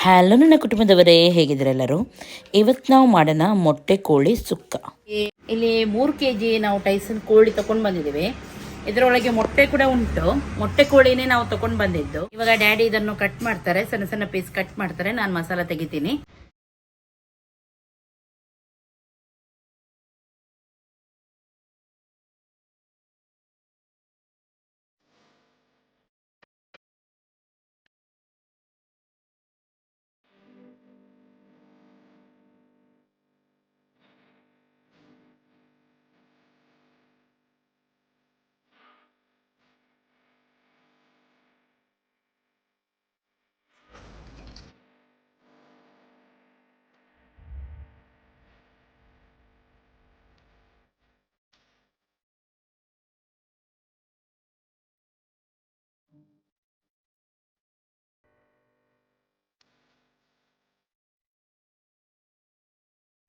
Hello ನನ್ನ ಕುಟುಂಬದವರೇ, ಹೇಗಿದ್ದೀರೆಲ್ಲರೂ? ಇವತ್ತು ನಾವು ಮಾಡೋಣ ಮೊಟ್ಟೆ ಕೋಳಿ ಸುಕ್ಕ. ಇಲ್ಲಿ 3 kg ನಾವು ಟೈಸನ್ ಕೋಳಿ ತಗೊಂಡು ಬಂದಿದ್ದೀವಿ. ಇದರೊಳಗೆ ಮೊಟ್ಟೆ ಕೂಡ ಉಂಟು. ಮೊಟ್ಟೆ ಕೋಳಿನೇ ನಾವು ತಗೊಂಡು ಬಂದಿದ್ದು. ಇವಾಗ ಡ್ಯಾಡಿ ಇದನ್ನು ಕಟ್ ಮಾಡ್ತಾರೆ, ಸಣ್ಣ ಸಣ್ಣ ಪೀಸ್ ಕಟ್ ಮಾಡ್ತಾರೆ. ನಾನು ಮಸಾಲ ತೆಗಿತೀನಿ.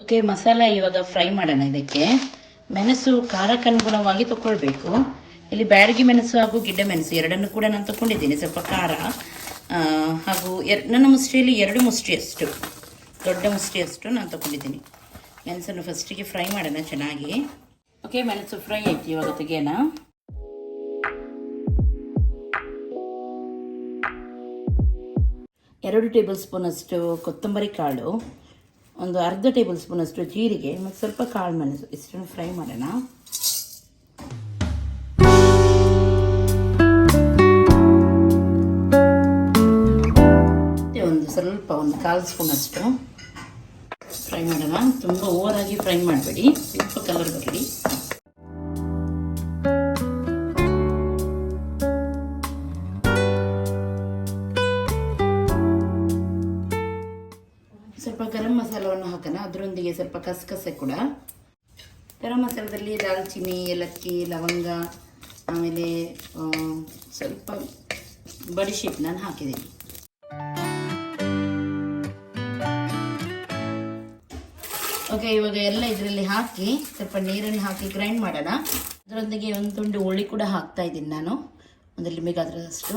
ಓಕೆ, ಮಸಾಲ ಇವಾಗ ಫ್ರೈ ಮಾಡೋಣ. ಇದಕ್ಕೆ ಮೆಣಸು ಖಾರಕ್ಕನುಗುಣವಾಗಿ ತಗೊಳ್ಬೇಕು. ಇಲ್ಲಿ ಬ್ಯಾಡಗಿ ಮೆಣಸು ಹಾಗೂ ಗಿಡ್ಡ ಮೆಣಸು ಎರಡನ್ನು ಕೂಡ ನಾನು ತಗೊಂಡಿದ್ದೀನಿ. ಸ್ವಲ್ಪ ಖಾರ ಹಾಗೂ ನನ್ನ ಮುಷ್ಟಿಯಲ್ಲಿ 2 ಮುಷ್ಟಿಯಷ್ಟು, ದೊಡ್ಡ ಮುಷ್ಟಿಯಷ್ಟು ನಾನು ತಗೊಂಡಿದ್ದೀನಿ. ಮೆಣಸನ್ನು ಫಸ್ಟಿಗೆ ಫ್ರೈ ಮಾಡೋಣ ಚೆನ್ನಾಗಿ. ಓಕೆ, ಮೆಣಸು ಫ್ರೈ ಆಯ್ತು. ಇವಾಗ ತೆಗೆಯೋಣ. ಎರಡು ಟೇಬಲ್ ಸ್ಪೂನ್ ಅಷ್ಟು ಕೊತ್ತಂಬರಿ ಕಾಳು, ಒಂದು ಅರ್ಧ ಟೇಬಲ್ ಸ್ಪೂನ್ ಅಷ್ಟು ಜೀರಿಗೆ ಮತ್ತು ಸ್ವಲ್ಪ ಕಾಳು ಮೆಣಸು, ಇಷ್ಟನ್ನು ಫ್ರೈ ಮಾಡೋಣ. ಒಂದು 1/4 ಸ್ಪೂನ್ ಅಷ್ಟು ಫ್ರೈ ಮಾಡೋಣ. ತುಂಬ ಓವರಾಗಿ ಫ್ರೈ ಮಾಡಬೇಡಿ, ಸ್ವಲ್ಪ ಕಲರ್ ಬರಲಿ. ಸ್ವಲ್ಪ ಗರಂ ಮಸಾಲವನ್ನು ಹಾಕೋಣ. ಅದರೊಂದಿಗೆ ಸ್ವಲ್ಪ ಕಸಕಸೆ ಕೂಡ. ಗರಂ ಮಸಾಲದಲ್ಲಿ ದಾಲ್ಚಿನ್ನಿ, ಏಲಕ್ಕಿ, ಲವಂಗ, ಆಮೇಲೆ ಸ್ವಲ್ಪ ಬಡಿಶೇಪ್ ನಾನು ಹಾಕಿದ್ದೀನಿ. ಓಕೆ, ಇವಾಗ ಎಲ್ಲ ಇದರಲ್ಲಿ ಹಾಕಿ ಸ್ವಲ್ಪ ನೀರನ್ನು ಹಾಕಿ ಗ್ರೈಂಡ್ ಮಾಡೋಣ. ಅದರೊಂದಿಗೆ ಒಂದು ತುಂಡು ಹುಳಿ ಕೂಡ ಹಾಕ್ತಾ ಇದ್ದೀನಿ ನಾನು, ಒಂದು ಲಿಂಬೆಗಾದ್ರಷ್ಟು.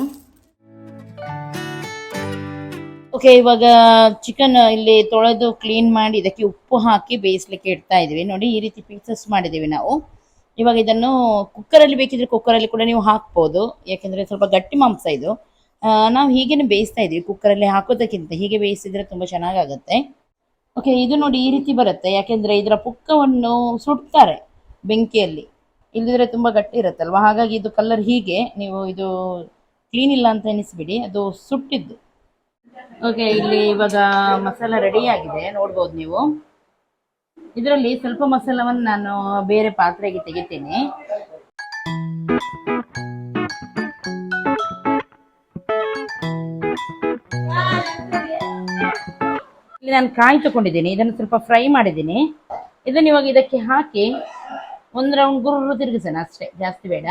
ಓಕೆ, ಇವಾಗ ಚಿಕನ್ ಇಲ್ಲಿ ತೊಳೆದು ಕ್ಲೀನ್ ಮಾಡಿ ಇದಕ್ಕೆ ಉಪ್ಪು ಹಾಕಿ ಬೇಯಿಸ್ಲಿಕ್ಕೆ ಇಡ್ತಾ ಇದೀವಿ. ನೋಡಿ, ಈ ರೀತಿ ಪೀಸಸ್ ಮಾಡಿದ್ದೀವಿ ನಾವು. ಇವಾಗ ಇದನ್ನು ಕುಕ್ಕರಲ್ಲಿ ಬೇಕಿದ್ರೆ ಕುಕ್ಕರಲ್ಲಿ ಕೂಡ ನೀವು ಹಾಕ್ಬೋದು, ಯಾಕೆಂದರೆ ಸ್ವಲ್ಪ ಗಟ್ಟಿ ಮಾಂಸ ಇದು. ನಾವು ಹೀಗೇನೆ ಬೇಯಿಸ್ತಾ ಇದ್ದೀವಿ, ಕುಕ್ಕರಲ್ಲಿ ಹಾಕೋದಕ್ಕಿಂತ ಹೀಗೆ ಬೇಯಿಸಿದ್ರೆ ತುಂಬ ಚೆನ್ನಾಗಾಗುತ್ತೆ. ಓಕೆ, ಇದು ನೋಡಿ ಈ ರೀತಿ ಬರುತ್ತೆ, ಯಾಕೆಂದರೆ ಇದರ ಪುಕ್ಕವನ್ನು ಸುಡ್ತಾರೆ ಬೆಂಕಿಯಲ್ಲಿ, ಇಲ್ಲದಿದ್ರೆ ತುಂಬ ಗಟ್ಟಿ ಇರುತ್ತಲ್ವ. ಹಾಗಾಗಿ ಇದು ಕಲರ್ ಹೀಗೆ. ನೀವು ಇದು ಕ್ಲೀನ್ ಇಲ್ಲ ಅಂತ ಎನಿಸ್ಬಿಡಿ, ಅದು ಸುಟ್ಟಿದ್ದು. ಓಕೆ, ಇಲ್ಲಿ ಇವಾಗ ಮಸಾಲ ರೆಡಿ ಆಗಿದೆ, ನೋಡ್ಬೋದು ನೀವು. ಇದರಲ್ಲಿ ಸ್ವಲ್ಪ ಮಸಾಲವನ್ನು ನಾನು ಬೇರೆ ಪಾತ್ರೆಗೆ ತೆಗಿತೀನಿ. ಇಲ್ಲಿ ನಾನು ಕಾಯಿ ತಗೊಂಡಿದ್ದೀನಿ, ಇದನ್ನು ಸ್ವಲ್ಪ ಫ್ರೈ ಮಾಡಿದ್ದೀನಿ. ಇದನ್ನು ಇವಾಗ ಇದಕ್ಕೆ ಹಾಕಿ ಒಂದು ರೌಂಡ್ ಗುರು ತಿರುಗಿಸೋಣ ಅಷ್ಟೇ, ಜಾಸ್ತಿ ಬೇಡ.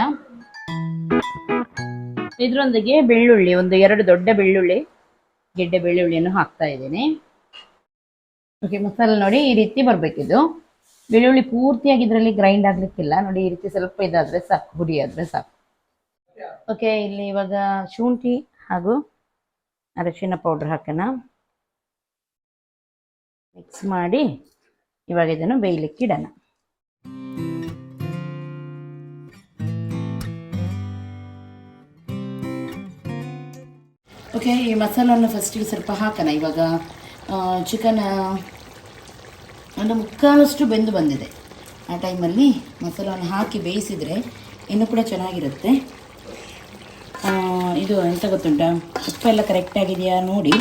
ಇದರೊಂದಿಗೆ ಬೆಳ್ಳುಳ್ಳಿ, ಒಂದು 2 ದೊಡ್ಡ ಬೆಳ್ಳುಳ್ಳಿ, ಗೆಡ್ಡೆ ಬೆಳ್ಳುಳ್ಳಿಯನ್ನು ಹಾಕ್ತಾ ಇದ್ದೀನಿ. ಓಕೆ, ಮಸಾಲೆ ನೋಡಿ ಈ ರೀತಿ ಬರಬೇಕಿದು. ಬೆಳ್ಳುಳ್ಳಿ ಪೂರ್ತಿಯಾಗಿ ಇದರಲ್ಲಿ ಗ್ರೈಂಡ್ ಆಗಲಿಕ್ಕಿಲ್ಲ. ನೋಡಿ, ಈ ರೀತಿ ಸ್ವಲ್ಪ ಇದಾದರೆ ಸಾಕು, ಹುಡಿ ಆದರೆ ಸಾಕು. ಓಕೆ, ಇಲ್ಲಿ ಇವಾಗ ಶುಂಠಿ ಹಾಗೂ ಅರಿಶಿನ ಪೌಡ್ರ್ ಹಾಕೋಣ. ಮಿಕ್ಸ್ ಮಾಡಿ ಇವಾಗ ಇದನ್ನು ಬೇಯಲಿಕ್ಕೆ ಇಡೋಣ. ಓಕೆ, ಈ ಮಸಾಲವನ್ನು ಫಸ್ಟಿಗೆ ಸ್ವಲ್ಪ ಹಾಕೋಣ. ಇವಾಗ ಚಿಕನ್ ಒಂದು 3/4 ಬೆಂದು ಬಂದಿದೆ. ಆ ಟೈಮಲ್ಲಿ ಮಸಾಲವನ್ನು ಹಾಕಿ ಬೇಯಿಸಿದರೆ ಇನ್ನೂ ಕೂಡ ಚೆನ್ನಾಗಿರುತ್ತೆ. ಇದು ಎಂತ ಗೊತ್ತುಂಟಾ, ಉಪ್ಪೆಲ್ಲ ಕರೆಕ್ಟಾಗಿದೆಯಾ ನೋಡಿ.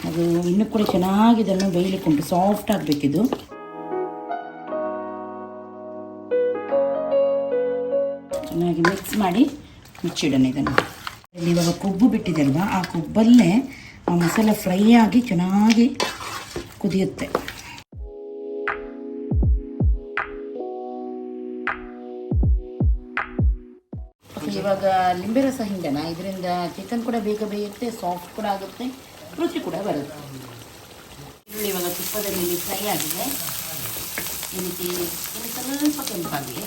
ಅದು ಇನ್ನೂ ಕೂಡ ಚೆನ್ನಾಗಿ ಇದನ್ನು ಬೇಯಲಿಕ್ಕೆ ಉಂಟು, ಸಾಫ್ಟ್ ಆಗಬೇಕಿದು. ಚೆನ್ನಾಗಿ ಮಿಕ್ಸ್ ಮಾಡಿ ಮುಚ್ಚಿಡೋಣ ಇದನ್ನು. ಇವಾಗ ಕೊಬ್ಬು ಬಿಟ್ಟಿದೆ ಅಲ್ವಾ, ಆ ಕೊಬ್ಬಲ್ಲೇ ಆ ಮಸಾಲೆ ಫ್ರೈ ಆಗಿ ಚೆನ್ನಾಗಿ ಕುದಿಯುತ್ತೆ. ಇವಾಗ ಲಿಂಬೆ ರಸ ಹಿಂಡೋಣ. ಇದರಿಂದ ಚಿಕನ್ ಕೂಡ ಬೇಗ ಬೇಯುತ್ತೆ, ಸಾಫ್ಟ್ ಕೂಡ ಆಗುತ್ತೆ, ರುಚಿ ಕೂಡ ಬರುತ್ತೆ. ಈರುಳ್ಳಿ ಇವಾಗ ತುಪ್ಪದಲ್ಲಿ ಫ್ರೈ ಆಗಿದೆ. ಈ ರೀತಿ ಸ್ವಲ್ಪ ಕೆಂಪಾಗಿದೆ.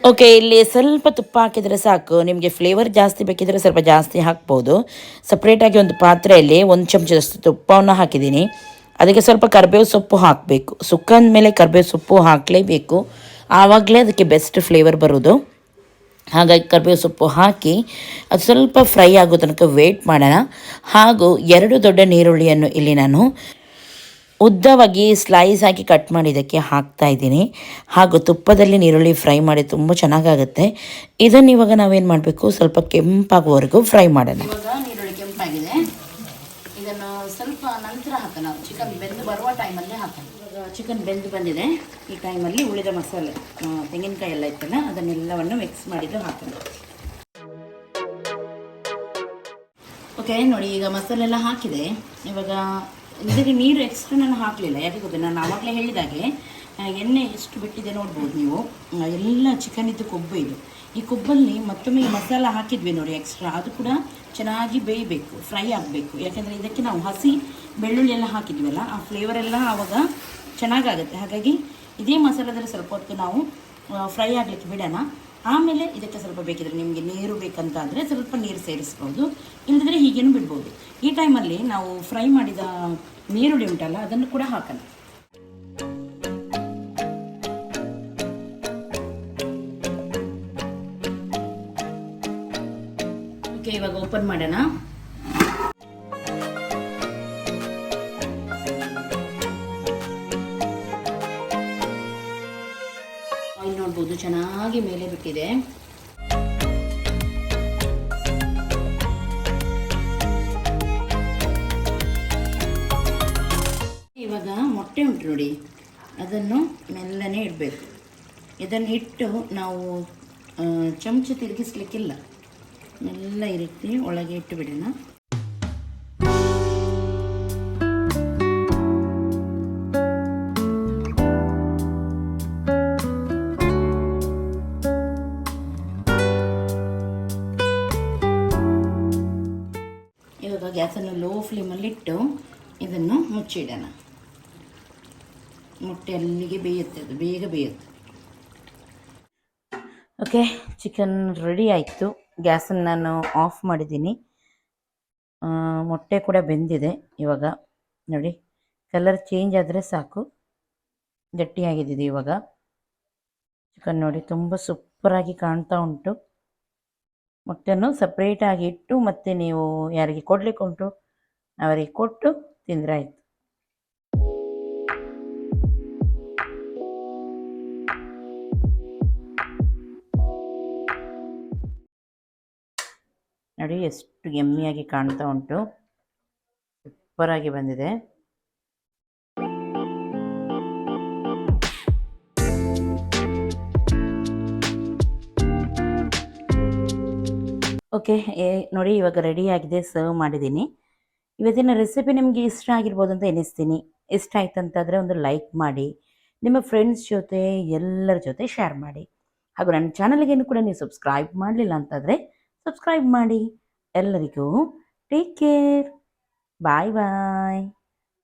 ಓಕೆ, ಇಲ್ಲಿ ಸ್ವಲ್ಪ ತುಪ್ಪ ಹಾಕಿದರೆ ಸಾಕು. ನಿಮಗೆ ಫ್ಲೇವರ್ ಜಾಸ್ತಿ ಬೇಕಿದ್ರೆ ಸ್ವಲ್ಪ ಜಾಸ್ತಿ ಹಾಕ್ಬೋದು. ಸಪ್ರೇಟಾಗಿ ಒಂದು ಪಾತ್ರೆಯಲ್ಲಿ 1 ಚಮಚದಷ್ಟು ತುಪ್ಪವನ್ನು ಹಾಕಿದ್ದೀನಿ. ಅದಕ್ಕೆ ಸ್ವಲ್ಪ ಕರಿಬೇವು ಸೊಪ್ಪು ಹಾಕಬೇಕು. ಸುಕ್ಕ ಅಂದಮೇಲೆ ಕರಿಬೇವು ಸೊಪ್ಪು ಹಾಕಲೇಬೇಕು, ಆವಾಗಲೇ ಅದಕ್ಕೆ ಬೆಸ್ಟ್ ಫ್ಲೇವರ್ ಬರೋದು. ಹಾಗಾಗಿ ಕರಿಬೇವು ಸೊಪ್ಪು ಹಾಕಿ ಅದು ಸ್ವಲ್ಪ ಫ್ರೈ ಆಗೋ ತನಕ ವೆಯ್ಟ್ ಮಾಡೋಣ. ಹಾಗೂ 2 ದೊಡ್ಡ ನೀರುಳ್ಳಿಯನ್ನು ಇಲ್ಲಿ ನಾನು ಉದ್ದವಾಗಿ ಸ್ಲೈಸ್ ಆಗಿ ಕಟ್ ಮಾಡಿ ಇದಕ್ಕೆ ಹಾಕ್ತಾ ಇದ್ದೀನಿ. ಹಾಗೂ ತುಪ್ಪದಲ್ಲಿ ನೀರುಳ್ಳಿ ಫ್ರೈ ಮಾಡಿ ತುಂಬ ಚೆನ್ನಾಗಾಗುತ್ತೆ. ಇದನ್ನು ಇವಾಗ ನಾವೇನು ಮಾಡಬೇಕು, ಸ್ವಲ್ಪ ಕೆಂಪಾಗುವವರೆಗೂ ಫ್ರೈ ಮಾಡೋಣ. ಇವಾಗ ನೀರುಳ್ಳಿ ಕೆಂಪಾಗಿದೆ, ಇದನ್ನು ಸ್ವಲ್ಪ ನಂತರ ಹಾಕೋಣ. ಚಿಕನ್ ಬೆಂದು ಬರುವ ಟೈಮಲ್ಲಿ ಹಾಕೋಣ. ಇವಾಗ ಚಿಕನ್ ಬೆಂದು ಬಂದಿದೆ. ಈ ಟೈಮಲ್ಲಿ ಉಳಿದ ಮಸಾಲೆ, ತೆಂಗಿನಕಾಯಿ ಎಲ್ಲ ಇತ್ತಲ್ಲ, ಅದನ್ನೆಲ್ಲವನ್ನು ಮಿಕ್ಸ್ ಮಾಡಿದ್ದು ಹಾಕೋಣ. ಓಕೆ ನೋಡಿ, ಈಗ ಮಸಾಲೆ ಎಲ್ಲ ಹಾಕಿದೆ. ಇವಾಗ ಇದಕ್ಕೆ ನೀರು ಎಕ್ಸ್ಟ್ರಾ ನಾನು ಹಾಕಲಿಲ್ಲ. ಯಾಕೆ ಗೊತ್ತಿಲ್ಲ, ನಾನು ಆವಾಗಲೇ ಹೇಳಿದಾಗೆ ಎಣ್ಣೆ ಎಷ್ಟು ಬಿಟ್ಟಿದೆ ನೋಡ್ಬೋದು ನೀವು. ಎಲ್ಲ ಚಿಕನಿದ್ದು ಕೊಬ್ಬು ಇದು. ಈ ಕೊಬ್ಬಲ್ಲಿ ಮತ್ತೊಮ್ಮೆ ಈ ಮಸಾಲ ಹಾಕಿದ್ವಿ ನೋಡಿ ಎಕ್ಸ್ಟ್ರಾ, ಅದು ಕೂಡ ಚೆನ್ನಾಗಿ ಬೇಯಬೇಕು, ಫ್ರೈ ಆಗಬೇಕು. ಯಾಕೆಂದರೆ ಇದಕ್ಕೆ ನಾವು ಹಸಿ ಬೆಳ್ಳುಳ್ಳಿ ಎಲ್ಲ ಹಾಕಿದ್ವಲ್ಲ, ಆ ಫ್ಲೇವರ್ ಎಲ್ಲ ಆವಾಗ ಚೆನ್ನಾಗಾಗುತ್ತೆ. ಹಾಗಾಗಿ ಇದೇ ಮಸಾಲದಲ್ಲಿ ಸ್ವಲ್ಪ ಹೊತ್ತು ನಾವು ಫ್ರೈ ಆಗಲಿಕ್ಕೆ ಬಿಡೋಣ. ಆಮೇಲೆ ಇದಕ್ಕೆ ಸ್ವಲ್ಪ ಬೇಕಿದ್ರೆ ನಿಮಗೆ ನೀರು ಬೇಕಂತ ಅಂದರೆ ಸ್ವಲ್ಪ ನೀರು ಸೇರಿಸ್ಬೋದು, ಇಲ್ಲದಿದ್ದರೆ ಹೀಗೇನು ಬಿಡ್ಬೋದು. ಈ ಟೈಮಲ್ಲಿ ನಾವು ಫ್ರೈ ಮಾಡಿದ ನೀರುಳ್ಳಿ ಉಂಟಲ್ಲ, ಅದನ್ನು ಕೂಡ ಹಾಕೋಣ. ಓಕೆ, ಇವಾಗ ಓಪನ್ ಮಾಡೋಣ. ಆಯಿಲ್ ನೋಡ್ಬೋದು ಚೆನ್ನಾಗಿ ಮೇಲೆ ಬಿಟ್ಟಿದೆ. ಇವಾಗ ಮೊಟ್ಟೆ ಉಂಟು ನೋಡಿ, ಅದನ್ನು ಮೆಲ್ಲನೆ ಇಡಬೇಕು. ಇದನ್ನು ಇಟ್ಟು ನಾವು ಚಮಚ ತಿರುಗಿಸ್ಲಿಕ್ಕಿಲ್ಲ, ಮೆಲ್ಲ ಈ ರೀತಿ ಒಳಗೆ ಇಟ್ಟು ಬಿಡೋಣ. ಇವಾಗ ಗ್ಯಾಸನ್ನು ಲೋ ಫ್ಲೇಮಲ್ಲಿಟ್ಟು ಇದನ್ನು ಮುಚ್ಚಿಡೋಣ. ಮೊಟ್ಟೆ ಅಲ್ಲಿಗೆ ಬೇಯುತ್ತೆ, ಅದು ಬೇಗ ಬೇಯುತ್ತೆ. ಓಕೆ, ಚಿಕನ್ ರೆಡಿ ಆಯಿತು. ಗ್ಯಾಸನ್ನು ನಾನು ಆಫ್ ಮಾಡಿದ್ದೀನಿ. ಮೊಟ್ಟೆ ಕೂಡ ಬೆಂದಿದೆ. ಇವಾಗ ನೋಡಿ, ಕಲರ್ ಚೇಂಜ್ ಆದರೆ ಸಾಕು, ಗಟ್ಟಿಯಾಗಿದ್ದಿದೆ. ಇವಾಗ ಚಿಕನ್ ನೋಡಿ ತುಂಬ ಸೂಪರಾಗಿ ಕಾಣ್ತಾ ಉಂಟು. ಮೊಟ್ಟೆಯನ್ನು ಸಪ್ರೇಟಾಗಿ ಇಟ್ಟು ಮತ್ತೆ ನೀವು ಯಾರಿಗೆ ಕೊಡಲಿಕ್ಕೆ ಉಂಟು ಅವರಿಗೆ ಕೊಟ್ಟು ತಿಂದರೆ ಆಯಿತು. ನೋಡಿ ಎಷ್ಟು ಯಮ್ಮಿಯಾಗಿ ಕಾಣ್ತಾ ಉಂಟು, ಸೂಪರಾಗಿ ಬಂದಿದೆ. ಓಕೆ ನೋಡಿ, ಇವಾಗ ರೆಡಿಯಾಗಿದೆ, ಸರ್ವ್ ಮಾಡಿದ್ದೀನಿ. ಇವತ್ತಿನ ರೆಸಿಪಿ ನಿಮಗೆ ಇಷ್ಟ ಆಗಿರ್ಬೋದು ಅಂತ ಎನಿಸ್ತೀನಿ. ಇಷ್ಟ ಆಯ್ತು ಅಂತಾದರೆ ಒಂದು ಲೈಕ್ ಮಾಡಿ, ನಿಮ್ಮ ಫ್ರೆಂಡ್ಸ್ ಜೊತೆ ಎಲ್ಲರ ಜೊತೆ ಶೇರ್ ಮಾಡಿ. ಹಾಗೂ ನನ್ನ ಚಾನಲ್ಗೇನು ಕೂಡ ನೀವು ಸಬ್ಸ್ಕ್ರೈಬ್ ಮಾಡಲಿಲ್ಲ ಅಂತಾದರೆ ಸಬ್ಸ್ಕ್ರೈಬ್ ಮಾಡಿ. ಎಲ್ಲರಿಗೂ ಟೇಕ್ ಕೇರ್, ಬಾಯ್ ಬಾಯ್.